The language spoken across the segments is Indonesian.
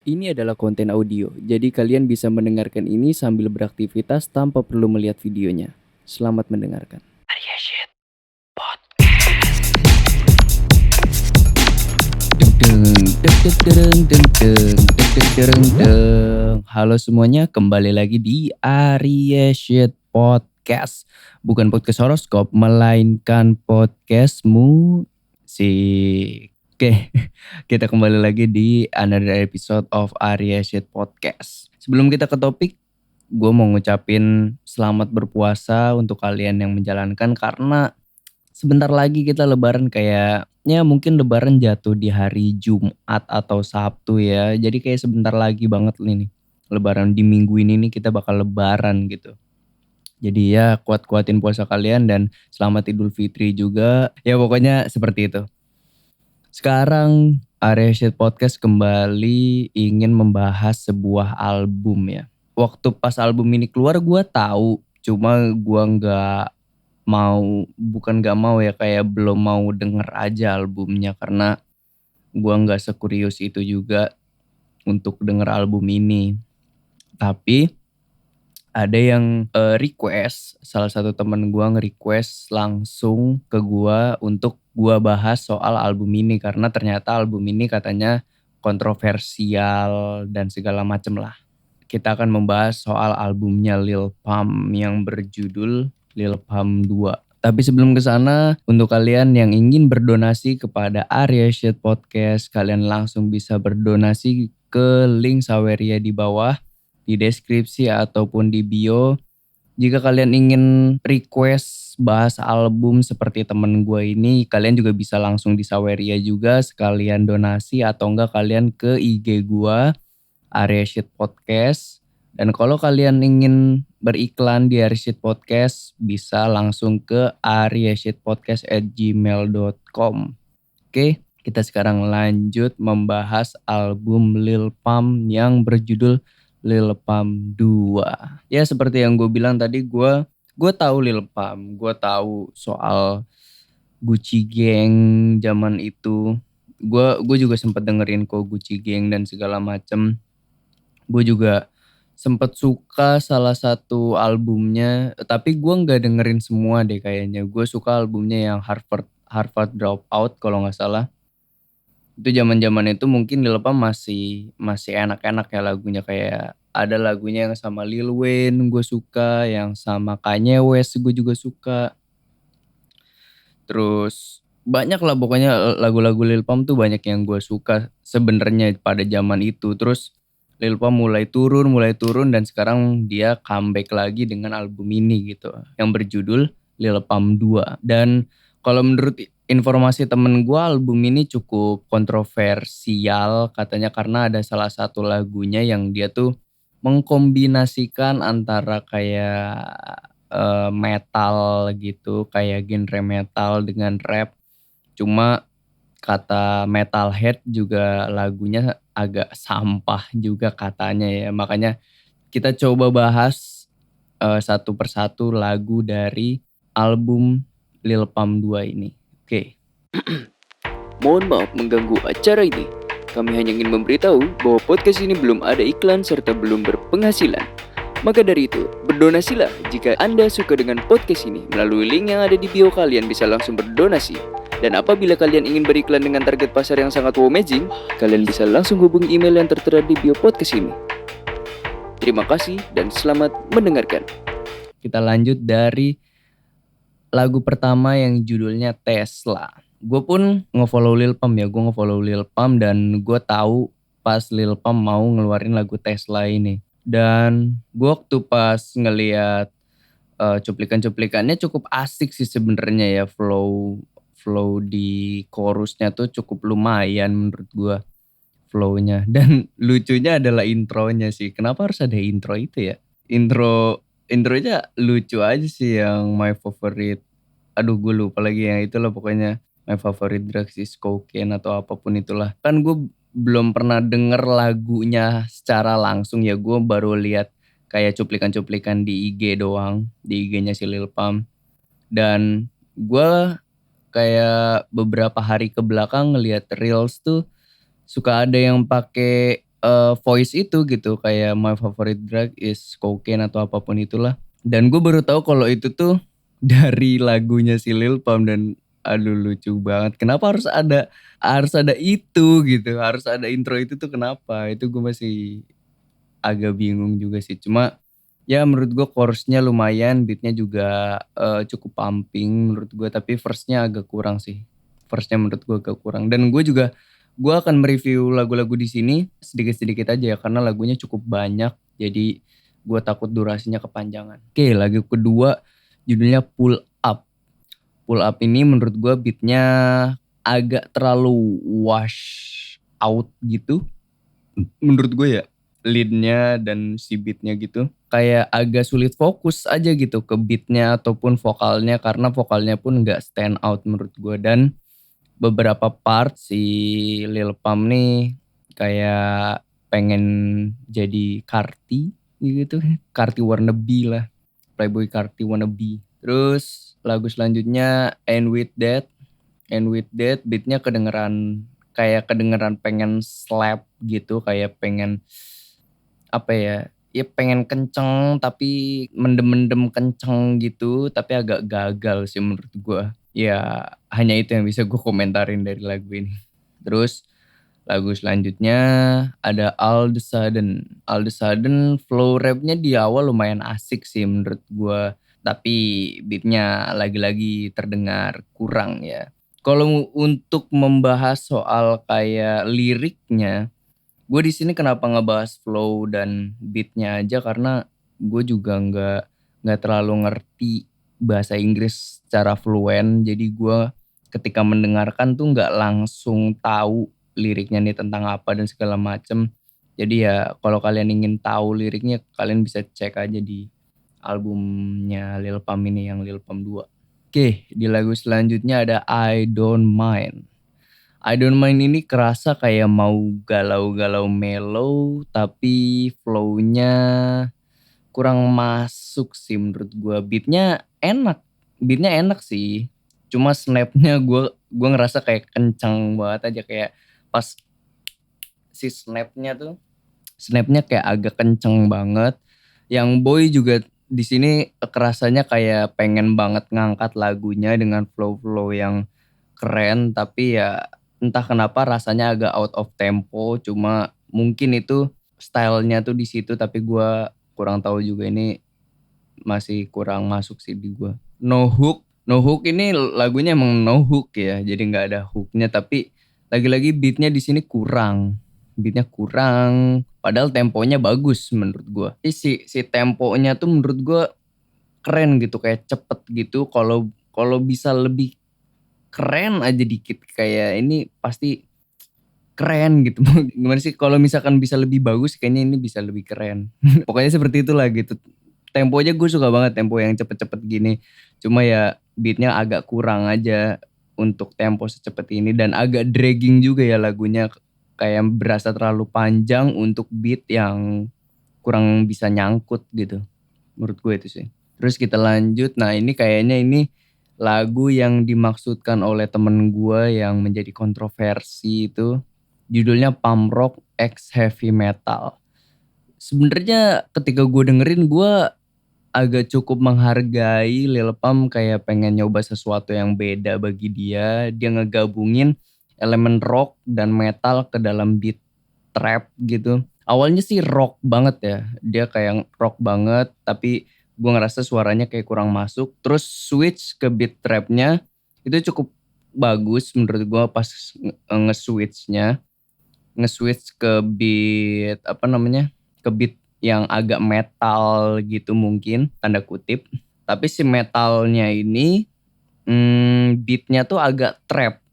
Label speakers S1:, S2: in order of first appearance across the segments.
S1: Ini adalah konten audio, jadi kalian bisa mendengarkan ini sambil beraktivitas tanpa perlu melihat videonya. Selamat mendengarkan. Halo semuanya, kembali lagi di Arya Shit Podcast. Bukan podcast horoskop, melainkan podcastmu sih. Oke, kita kembali lagi di another episode of Arya Shit Podcast. Sebelum kita ke topik, gue mau ngucapin selamat berpuasa untuk kalian yang menjalankan, karena sebentar lagi kita lebaran. Kayaknya mungkin lebaran jatuh di hari Jumat atau Sabtu ya. Jadi kayak sebentar lagi banget nih lebaran, di minggu ini nih kita bakal lebaran gitu. Jadi ya kuat-kuatin puasa kalian dan selamat Idul Fitri juga. Ya pokoknya seperti itu. Sekarang Arya Shit Podcast kembali ingin membahas sebuah album ya. Waktu pas album ini keluar gue tahu, cuma gue bukan gak mau ya, kayak belum mau denger aja albumnya, karena gue gak sekurius itu juga untuk denger album ini. Tapi ada yang request, salah satu temen gue nge-request langsung ke gue untuk gue bahas soal album ini, karena ternyata album ini katanya kontroversial dan segala macem lah. Kita akan membahas soal albumnya Lil Pump yang berjudul Lil Pump 2. Tapi sebelum ke sana, untuk kalian yang ingin berdonasi kepada Arya Shit Podcast, kalian langsung bisa berdonasi ke link Saweria di bawah, di deskripsi ataupun di bio. Jika kalian ingin request bahas album seperti temen gue ini, kalian juga bisa langsung di Saweria juga sekalian donasi, atau enggak kalian ke IG gue Arya Shit Podcast. Dan kalau kalian ingin beriklan di Arya Shit Podcast, bisa langsung ke aryashitpodcast@gmail.com. Oke, kita sekarang lanjut membahas album Lil Pump yang berjudul Lil Pump 2. Ya seperti yang gue bilang tadi, gue tahu Lil Pump, gue tahu soal Gucci Gang zaman itu. Gue juga sempat dengerin kok Gucci Gang dan segala macem. Gue juga sempet suka salah satu albumnya, tapi gue nggak dengerin semua deh kayaknya. Gue suka albumnya yang Harvard Dropout kalau nggak salah. Itu zaman-zaman itu mungkin Lil Pump masih enak-enak ya lagunya, kayak ada lagunya yang sama Lil Wayne gue suka, yang sama Kanye West gue juga suka. Terus banyak lah pokoknya lagu-lagu Lil Pump tuh banyak yang gue suka sebenarnya pada zaman itu. Terus Lil Pump mulai turun dan sekarang dia comeback lagi dengan album ini gitu, yang berjudul Lil Pump 2. Dan kalau menurut informasi temen gue, album ini cukup kontroversial katanya, karena ada salah satu lagunya yang dia tuh mengkombinasikan antara kayak metal gitu, kayak genre metal dengan rap. Cuma kata metalhead juga lagunya agak sampah juga katanya ya. Makanya kita coba bahas satu persatu lagu dari album Lil Pump 2 ini. Oke. Mohon maaf mengganggu acara ini. Kami hanya ingin memberitahu bahwa podcast ini belum ada iklan serta belum berpenghasilan. Maka dari itu, berdonasilah jika Anda suka dengan podcast ini. Melalui link yang ada di bio, kalian bisa langsung berdonasi. Dan apabila kalian ingin beriklan dengan target pasar yang sangat amazing, kalian bisa langsung hubungi email yang tertera di bio podcast ini. Terima kasih dan selamat mendengarkan. Kita lanjut dari lagu pertama yang judulnya Tesla. Gue pun nge-follow Lil Pump ya, gue nge-follow Lil Pump dan gue tahu pas Lil Pump mau ngeluarin lagu Tesla ini. Dan gue waktu pas ngeliat cuplikan-cuplikannya cukup asik sih sebenarnya ya, flow di chorusnya tuh cukup lumayan menurut gue flownya. Dan lucunya adalah intronya sih. Kenapa harus ada intro itu ya? Intronya lucu aja sih, yang my favorite. Aduh gue lupa lagi yang itulah pokoknya. My favorite drugs is cocaine atau apapun itulah. Kan gue belum pernah denger lagunya secara langsung ya. Gue baru lihat kayak cuplikan-cuplikan di IG doang. Di IG-nya si Lil Pump. Dan gue kayak beberapa hari ke belakang ngeliat reels tuh suka ada yang pakai voice itu gitu kayak my favorite drug is cocaine atau apapun itulah. Dan gue baru tahu kalau itu tuh dari lagunya si Lil Pump dan aduh lucu banget. Kenapa harus ada itu gitu, harus ada intro itu tuh kenapa? Itu gue masih agak bingung juga sih. Cuma ya menurut gue chorusnya lumayan, beatnya juga cukup pumping menurut gue. Tapi verse-nya agak kurang sih. Verse-nya menurut gue agak kurang. Dan gue akan mereview lagu-lagu di sini sedikit-sedikit aja ya karena lagunya cukup banyak. Jadi gue takut durasinya kepanjangan. Oke, lagu kedua judulnya Pull Up. Pull Up ini menurut gue beatnya agak terlalu wash out gitu menurut gue ya, leadnya dan si beatnya gitu kayak agak sulit fokus aja gitu ke beatnya ataupun vokalnya karena vokalnya pun nggak stand out menurut gue. Dan beberapa part si Lil Pump nih kayak pengen jadi Carti gitu, Carti wannabe lah, Playboy Carti wannabe. Terus lagu selanjutnya And With That beatnya kedengeran pengen slap gitu, kayak pengen apa ya, ya pengen kenceng tapi mendem-mendem kenceng gitu, tapi agak gagal sih menurut gua. Ya hanya itu yang bisa gue komentarin dari lagu ini. Terus lagu selanjutnya ada All the Sudden. All the Sudden flow rapnya di awal lumayan asik sih menurut gua. Tapi beatnya lagi-lagi terdengar kurang ya. Kalau untuk membahas soal kayak liriknya, gue di sini kenapa ngebahas flow dan beatnya aja karena gue juga nggak terlalu ngerti bahasa Inggris secara fluen. Jadi gue ketika mendengarkan tuh nggak langsung tahu liriknya nih tentang apa dan segala macem. Jadi ya kalau kalian ingin tahu liriknya kalian bisa cek aja di albumnya Lil Pump ini yang Lil Pump 2. Oke, di lagu selanjutnya ada I Don't Mind. I Don't Mind ini kerasa kayak mau galau-galau mellow tapi flow-nya kurang masuk sih menurut gue. Beatnya enak sih. Cuma snapnya gue ngerasa kayak kencang banget aja kayak pas si snapnya kayak agak kenceng banget. Yang Boy juga di sini kerasanya kayak pengen banget ngangkat lagunya dengan flow-flow yang keren tapi ya entah kenapa rasanya agak out of tempo. Cuma mungkin itu stylenya tuh di situ tapi gue kurang tahu juga, ini masih kurang masuk sih di gue. No Hook ini lagunya emang no hook ya, jadi nggak ada hooknya tapi lagi-lagi beatnya di sini kurang, padahal temponya bagus menurut gue. Si temponya tuh menurut gue keren gitu, kayak cepet gitu. Kalau kalau bisa lebih keren aja dikit kayak ini pasti keren gitu. Gimana sih kalau misalkan bisa lebih bagus kayaknya ini bisa lebih keren. Pokoknya seperti itulah gitu. Temponya gue suka banget tempo yang cepet-cepet gini. Cuma ya beatnya agak kurang aja untuk tempo secepat ini dan agak dragging juga ya lagunya, kayak berasa terlalu panjang untuk beat yang kurang bisa nyangkut gitu. Menurut gue itu sih. Terus kita lanjut. Nah ini kayaknya ini lagu yang dimaksudkan oleh temen gue yang menjadi kontroversi itu. Judulnya Punk Rock X Heavy Metal. Sebenarnya ketika gue dengerin gue agak cukup menghargai Lil Pump, kayak pengen nyoba sesuatu yang beda bagi dia. Dia ngegabungin elemen rock dan metal ke dalam beat trap gitu. Awalnya sih rock banget ya. Dia kayak rock banget tapi gue ngerasa suaranya kayak kurang masuk. Terus switch ke beat trapnya itu cukup bagus menurut gue pas nge-switchnya. Nge-switch ke beat apa namanya? Ke beat yang agak metal gitu mungkin tanda kutip. Tapi si metalnya ini beatnya tuh agak trap.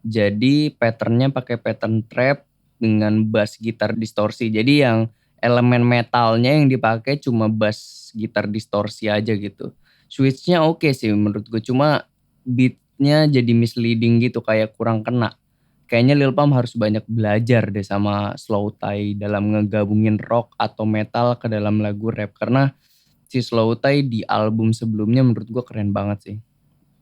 S1: Jadi patternnya pakai pattern trap dengan bass gitar distorsi. Jadi yang elemen metalnya yang dipakai cuma bass gitar distorsi aja gitu. Switchnya oke sih menurut gue, cuma beatnya jadi misleading gitu kayak kurang kena. Kayaknya Lil Pump harus banyak belajar deh sama Slow Tie dalam ngegabungin rock atau metal ke dalam lagu rap. Karena si Slow Tie di album sebelumnya menurut gue keren banget sih.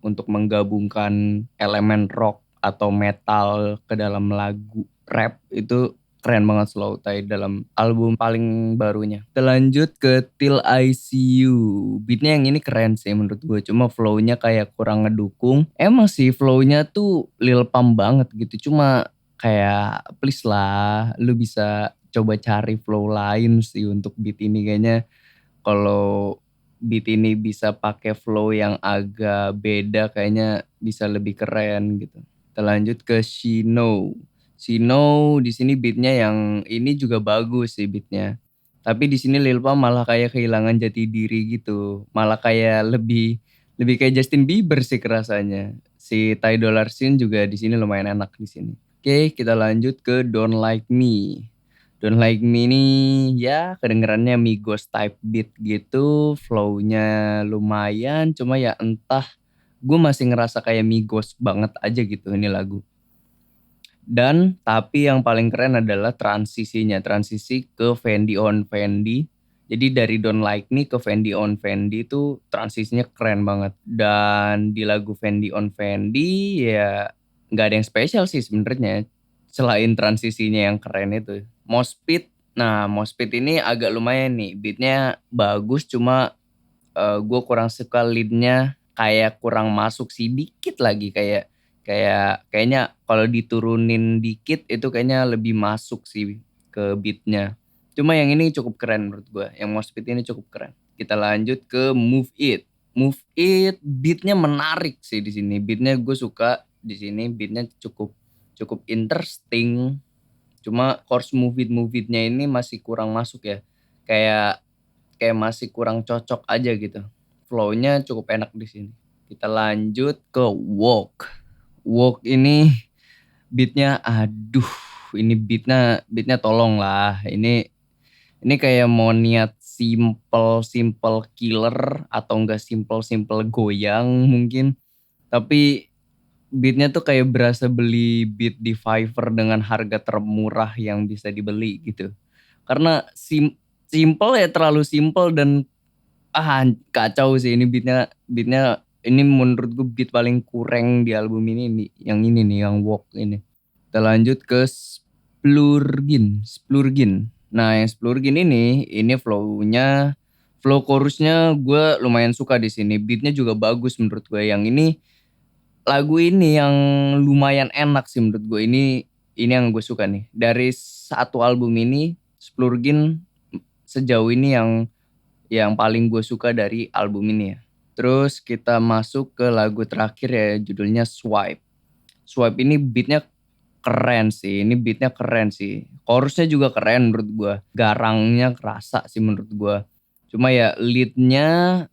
S1: Untuk menggabungkan elemen rock atau metal ke dalam lagu rap itu keren banget Slow Tie dalam album paling barunya. Kita lanjut ke Till I See You. Beatnya yang ini keren sih menurut gue. Cuma flownya kayak kurang ngedukung. Emang sih flownya tuh Lil Pump banget gitu. Cuma kayak please lah lu bisa coba cari flow lain sih untuk beat ini. Kayaknya kalau beat ini bisa pakai flow yang agak beda kayaknya bisa lebih keren gitu. Kita lanjut ke She Know. She Know di sini beatnya yang ini juga bagus sih beatnya. Tapi di sini Lil Pump malah kayak kehilangan jati diri gitu. Malah kayak lebih lebih kayak Justin Bieber sih kerasanya. Si Ty Dolla $ign juga di sini lumayan enak di sini. Oke, kita lanjut ke Don't Like Me. Don't Like Me ini ya kedengerannya Migos type beat gitu, flow-nya lumayan, cuma ya entah gue masih ngerasa kayak Migos banget aja gitu ini lagu. Dan tapi yang paling keren adalah transisinya, transisi ke Fendi on Fendi. Jadi dari Don't Like Me ke Fendi on Fendi itu transisinya keren banget. Dan di lagu Fendi on Fendi ya nggak ada yang spesial sih sebenarnya selain transisinya yang keren itu. Moshpit, nah Moshpit ini agak lumayan nih, beatnya bagus cuma gue kurang suka leadnya kayak kurang masuk sedikit lagi kayak kayak kayaknya kalau diturunin dikit itu kayaknya lebih masuk sih ke beatnya. Cuma yang ini cukup keren menurut gue, yang Moshpit ini cukup keren. Kita lanjut ke Move It. Move It beatnya menarik sih di sini. Beatnya gue suka di sini, beatnya cukup cukup interesting. Cuma chorus Move It-nya ini masih kurang masuk ya. Kayak kayak masih kurang cocok aja gitu. Flow-nya cukup enak di sini. Kita lanjut ke Walk. Walk ini beatnya aduh, ini beatnya tolong lah. Ini kayak mau niat simple killer atau enggak simple goyang mungkin. Tapi beatnya tuh kayak berasa beli beat di Fiverr dengan harga termurah yang bisa dibeli gitu. Karena simple ya terlalu simple dan kacau sih ini beatnya ini menurut gue beat paling kurang di album ini nih, yang ini nih yang Walk ini. Kita lanjut ke Splurgin. Nah yang Splurgin ini flow chorusnya gue lumayan suka di sini. Beatnya juga bagus menurut gue. Yang ini lagu ini yang lumayan enak sih menurut gue. Ini yang gue suka nih. Dari satu album ini Splurgin sejauh ini yang paling gue suka dari album ini ya. Terus kita masuk ke lagu terakhir ya judulnya Swipe. Swipe ini beatnya keren sih, ini beatnya keren sih. Chorusnya juga keren menurut gue. Garangnya kerasa sih menurut gue. Cuma ya leadnya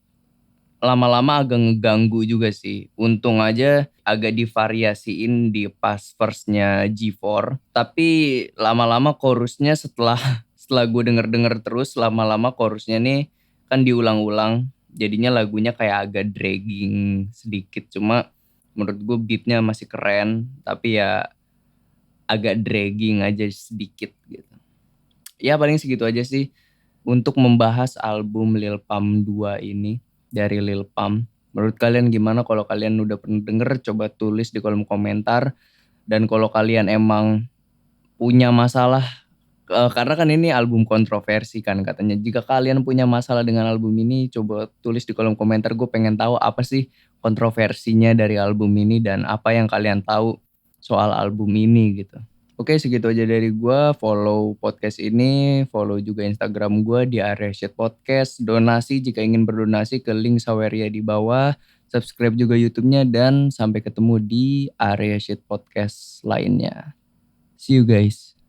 S1: lama-lama agak ngeganggu juga sih. Untung aja agak divariasiin di pas verse-nya G4. Tapi lama-lama chorusnya setelah setelah gue denger-denger terus lama-lama chorusnya nih kan diulang-ulang. Jadinya lagunya kayak agak dragging sedikit. Cuma menurut gue beatnya masih keren. Tapi ya agak dragging aja sedikit gitu. Ya paling segitu aja sih untuk membahas album Lil Pump 2 ini dari Lil Pump. Menurut kalian gimana? Kalau kalian udah pernah denger coba tulis di kolom komentar. Dan kalau kalian emang punya masalah karena kan ini album kontroversi kan katanya. Jika kalian punya masalah dengan album ini coba tulis di kolom komentar. Gue pengen tahu apa sih kontroversinya dari album ini dan apa yang kalian tahu soal album ini gitu. Oke segitu aja dari gue, follow podcast ini, follow juga Instagram gue di area Shit Podcast, donasi jika ingin berdonasi ke link Saweria di bawah, subscribe juga YouTube-nya dan sampai ketemu di area Shit Podcast lainnya. See you guys.